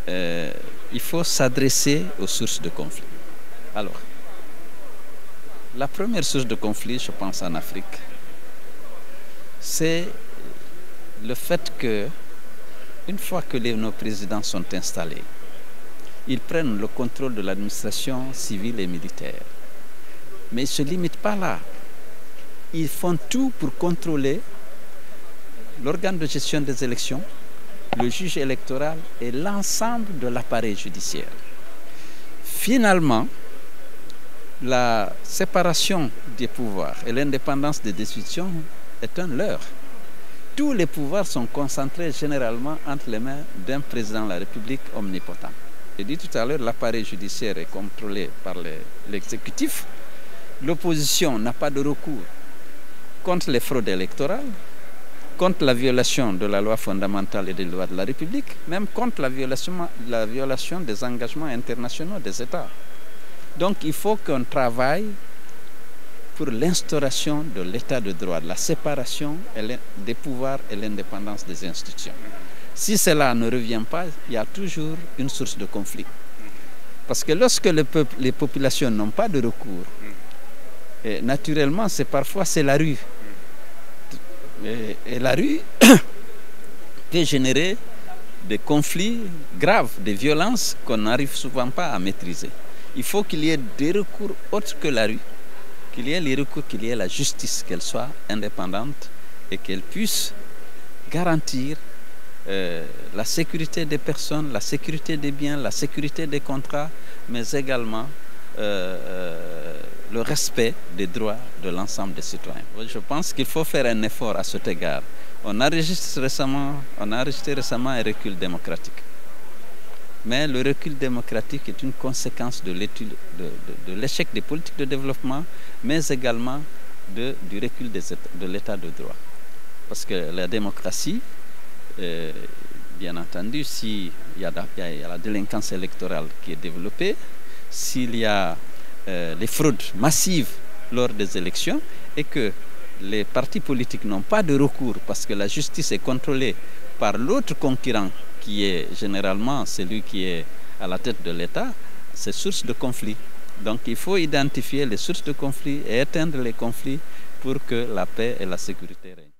il faut s'adresser aux sources de conflit. Alors, la première source de conflit, je pense en Afrique, c'est le fait que, une fois que nos présidents sont installés, ils prennent le contrôle de l'administration civile et militaire. Mais ils ne se limitent pas là. Ils font tout pour contrôler l'organe de gestion des élections, le juge électoral et l'ensemble de l'appareil judiciaire. Finalement, la séparation des pouvoirs et l'indépendance des décisions est un leurre. Tous les pouvoirs sont concentrés généralement entre les mains d'un président de la République omnipotent. J'ai dit tout à l'heure, l'appareil judiciaire est contrôlé par l'exécutif. L'opposition n'a pas de recours contre les fraudes électorales, contre la violation de la loi fondamentale et des lois de la République, même contre la violation des engagements internationaux des États. Donc il faut qu'on travaille pour l'instauration de l'état de droit, de la séparation des pouvoirs et l'indépendance des institutions. Si cela ne revient pas, il y a toujours une source de conflit. Parce que lorsque les populations n'ont pas de recours, naturellement, parfois c'est la rue. Et la rue peut générer des conflits graves, des violences qu'on n'arrive souvent pas à maîtriser. Il faut qu'il y ait des recours autres que la rue, qu'il y ait les recours, qu'il y ait la justice, qu'elle soit indépendante et qu'elle puisse garantir la sécurité des personnes, la sécurité des biens, la sécurité des contrats, mais également le respect des droits de l'ensemble des citoyens. Je pense qu'il faut faire un effort à cet égard. On a enregistré récemment un recul démocratique. Mais le recul démocratique est une conséquence de l'échec des politiques de développement, mais également du recul de l'état de droit. Parce que la démocratie, bien entendu, s'il y a la délinquance électorale qui est développée, s'il y a les fraudes massives lors des élections et que les partis politiques n'ont pas de recours parce que la justice est contrôlée par l'autre concurrent qui est généralement celui qui est à la tête de l'État, c'est source de conflit. Donc il faut identifier les sources de conflit et éteindre les conflits pour que la paix et la sécurité règnent.